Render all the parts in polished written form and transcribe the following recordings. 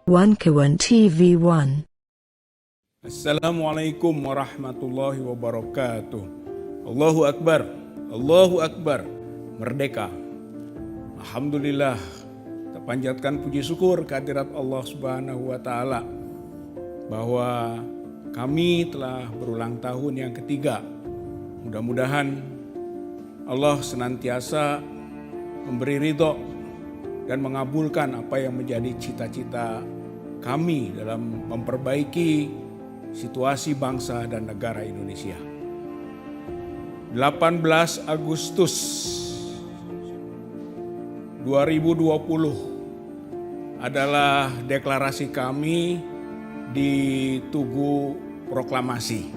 Wankawan TV1. Assalamualaikum warahmatullahi wabarakatuh. Allahu Akbar, Allahu Akbar, merdeka. Alhamdulillah, kita panjatkan puji syukur kehadirat Allah Subhanahu wa Ta'ala bahwa kami telah berulang tahun yang ketiga. Mudah-mudahan Allah senantiasa memberi ridho dan mengabulkan apa yang menjadi cita-cita kami dalam memperbaiki situasi bangsa dan negara Indonesia. 18 Agustus 2020 adalah deklarasi kami di Tugu Proklamasi.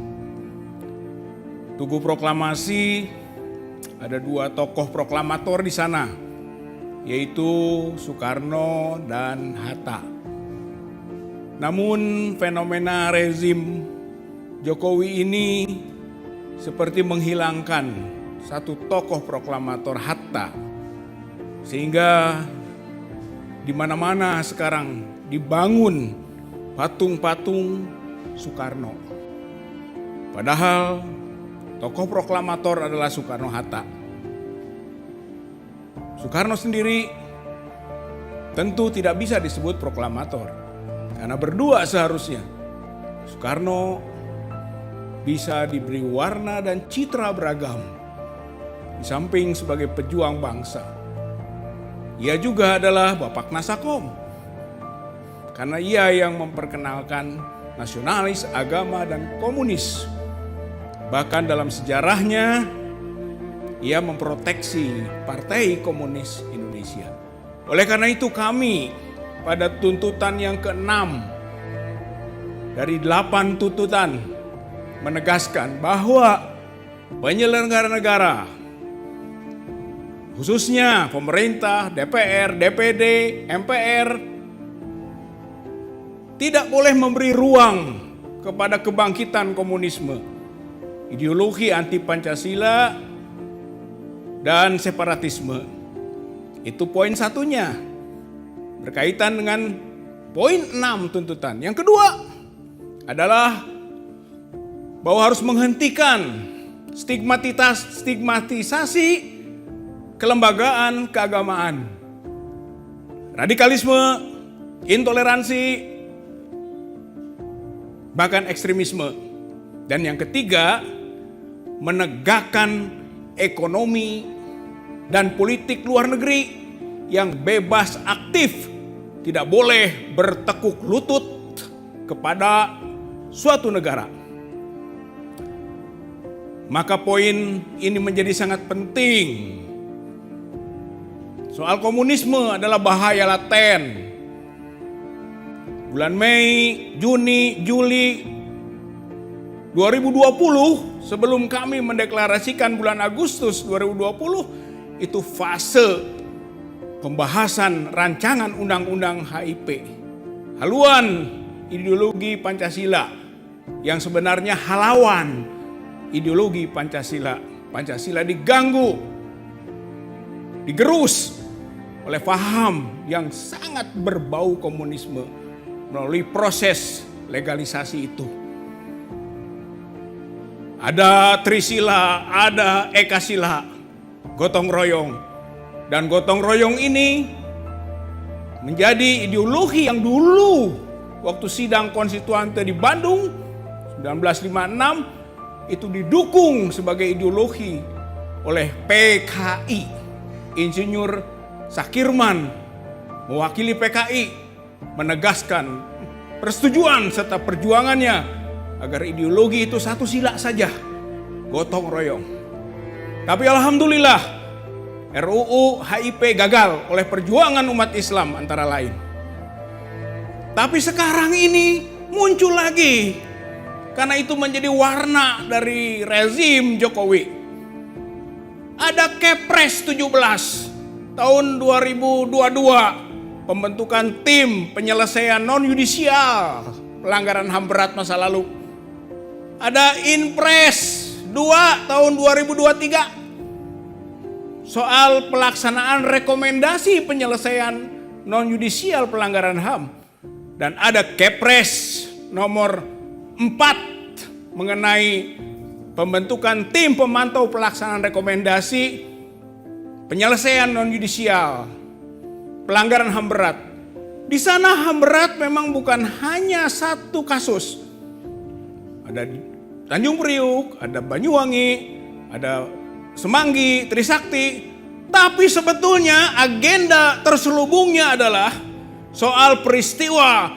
Tugu Proklamasi ada dua tokoh proklamator di sana, yaitu Soekarno dan Hatta. Namun fenomena rezim Jokowi ini seperti menghilangkan satu tokoh proklamator Hatta, sehingga di mana-mana sekarang dibangun patung-patung Soekarno. Padahal tokoh proklamator adalah Soekarno-Hatta. Soekarno sendiri tentu tidak bisa disebut proklamator, karena berdua seharusnya. Soekarno bisa diberi warna dan citra beragam. Di samping sebagai pejuang bangsa, ia juga adalah Bapak Nasakom, karena ia yang memperkenalkan nasionalis, agama, dan komunis. Bahkan dalam sejarahnya, ia memproteksi Partai Komunis Indonesia. Oleh karena itu kami pada tuntutan yang ke-6 dari 8 tuntutan menegaskan bahwa penyelenggara negara, khususnya pemerintah, DPR, DPD, MPR, tidak boleh memberi ruang kepada kebangkitan komunisme, ideologi anti Pancasila, dan separatisme. Itu poin satunya, berkaitan dengan poin 6 tuntutan. Yang kedua adalah bahwa harus menghentikan stigmatisasi kelembagaan keagamaan, radikalisme, intoleransi, bahkan ekstremisme. Dan yang ketiga, menegakkan ekonomi dan politik luar negeri yang bebas aktif, tidak boleh bertekuk lutut kepada suatu negara. Maka poin ini menjadi sangat penting. Soal komunisme adalah bahaya laten. Bulan Mei, Juni, Juli 2020, sebelum kami mendeklarasikan bulan Agustus 2020, itu fase pembahasan rancangan undang-undang HIP. Haluan ideologi Pancasila yang sebenarnya halawan ideologi Pancasila. Pancasila diganggu, digerus oleh paham yang sangat berbau komunisme melalui proses legalisasi itu. Ada Trisila, ada Ekasila, gotong royong. Dan gotong royong ini menjadi ideologi yang dulu waktu sidang konstituante di Bandung 1956 itu didukung sebagai ideologi oleh PKI. Insinyur Sakirman mewakili PKI menegaskan persetujuan serta perjuangannya agar ideologi itu satu sila saja, gotong royong. Tapi alhamdulillah RUU HIP gagal oleh perjuangan umat Islam antara lain. Tapi sekarang ini muncul lagi, karena itu menjadi warna dari rezim Jokowi. Ada Kepres 17 tahun 2022, pembentukan tim penyelesaian non-yudisial pelanggaran HAM berat masa lalu. Ada Inpres 2 tahun 2023 soal pelaksanaan rekomendasi penyelesaian non-yudisial pelanggaran HAM. dan ada Kepres nomor 4 mengenai pembentukan tim pemantau pelaksanaan rekomendasi penyelesaian non-yudisial pelanggaran HAM berat. Di sana HAM berat memang bukan hanya satu kasus. Ada Tanjung Priuk, ada Banyuwangi, ada Semanggi, Trisakti. Tapi sebetulnya agenda terselubungnya adalah soal peristiwa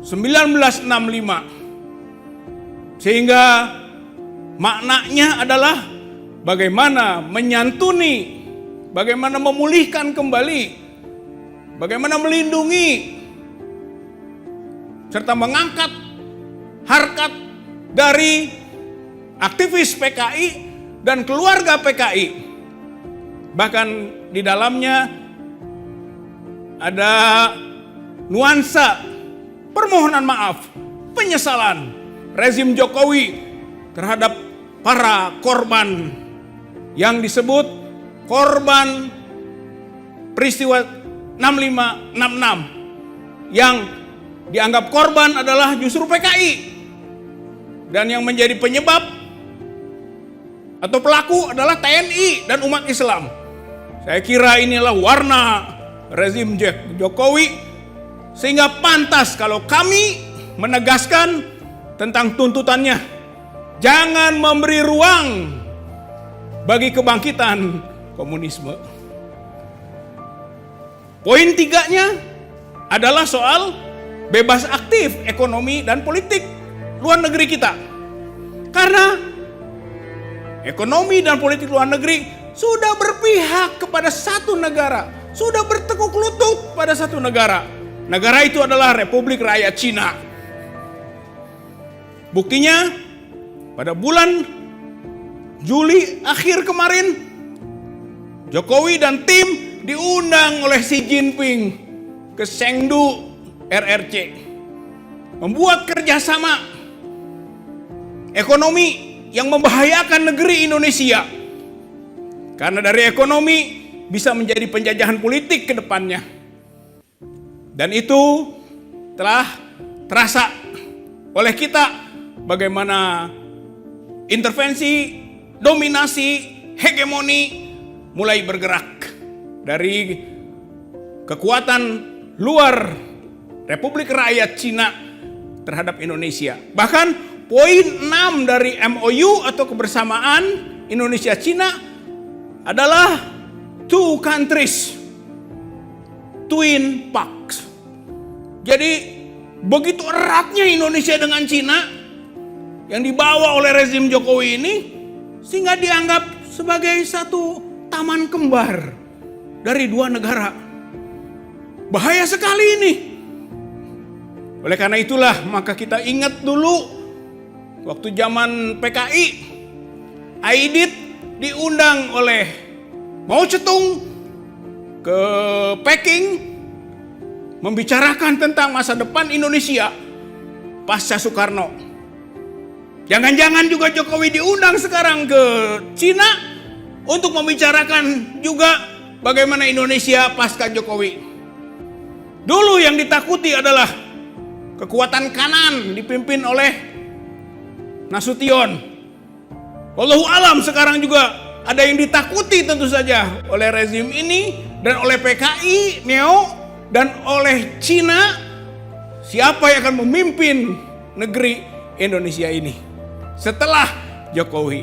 1965. Sehingga maknanya adalah bagaimana menyantuni, bagaimana memulihkan kembali, bagaimana melindungi, serta mengangkat harkat dari aktivis PKI dan keluarga PKI. Bahkan di dalamnya ada nuansa permohonan maaf, penyesalan rezim Jokowi terhadap para korban yang disebut korban peristiwa 6566, yang dianggap korban adalah justru PKI, dan yang menjadi penyebab atau pelaku adalah TNI dan umat Islam. Saya kira inilah warna rezim Jokowi, sehingga pantas kalau kami menegaskan tentang tuntutannya. Jangan memberi ruang bagi kebangkitan komunisme. Poin 3-nya adalah soal bebas aktif ekonomi dan politik luar negeri kita. Karena ekonomi dan politik luar negeri sudah berpihak kepada satu negara, sudah bertekuk lutut pada satu negara. Negara itu adalah Republik Rakyat Cina. Buktinya pada bulan Juli akhir kemarin, Jokowi dan tim diundang oleh Xi Jinping ke Chengdu RRC, membuat kerjasama ekonomi yang membahayakan negeri Indonesia. Karena dari ekonomi bisa menjadi penjajahan politik ke depannya. Dan itu telah terasa oleh kita bagaimana intervensi, dominasi, hegemoni mulai bergerak dari kekuatan luar Republik Rakyat Cina terhadap Indonesia. Bahkan poin 6 dari MOU atau kebersamaan Indonesia-Cina adalah two countries, twin pact. Jadi begitu eratnya Indonesia dengan Cina yang dibawa oleh rezim Jokowi ini, sehingga dianggap sebagai satu taman kembar dari dua negara. Bahaya sekali ini. Oleh karena itulah maka kita ingat dulu waktu zaman PKI, Aidit diundang oleh Mao Zedong ke Peking membicarakan tentang masa depan Indonesia pasca Soekarno. Jangan-jangan juga Jokowi diundang sekarang ke Cina untuk membicarakan juga bagaimana Indonesia pasca Jokowi. Dulu yang ditakuti adalah kekuatan kanan dipimpin oleh Nasution. Wallahu alam sekarang juga ada yang ditakuti tentu saja oleh rezim ini dan oleh PKI, Neo, dan oleh Cina. Siapa yang akan memimpin negeri Indonesia ini setelah Jokowi?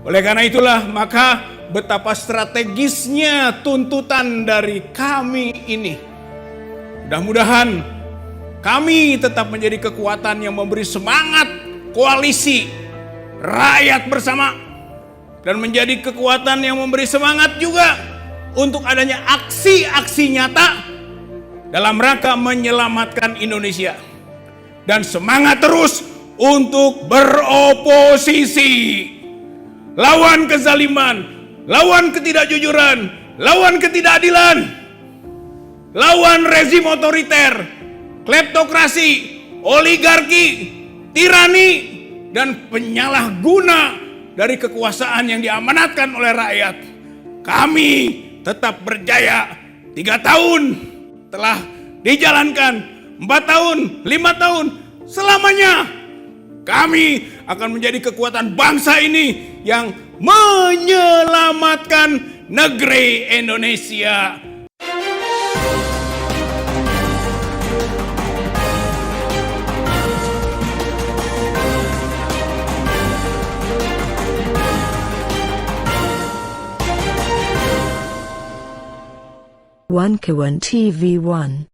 Oleh karena itulah maka betapa strategisnya tuntutan dari kami ini. Mudah-mudahan kami tetap menjadi kekuatan yang memberi semangat koalisi rakyat bersama, dan menjadi kekuatan yang memberi semangat juga untuk adanya aksi-aksi nyata dalam rangka menyelamatkan Indonesia, dan semangat terus untuk beroposisi lawan kezaliman, lawan ketidakjujuran, lawan ketidakadilan, lawan rezim otoriter, kleptokrasi, oligarki, tirani, dan penyalahguna dari kekuasaan yang diamanatkan oleh rakyat. Kami tetap berjaya. 3 tahun telah dijalankan 4 tahun, 5 tahun, selamanya kami akan menjadi kekuatan bangsa ini yang menyelamatkan negeri Indonesia. One Kawan TV 1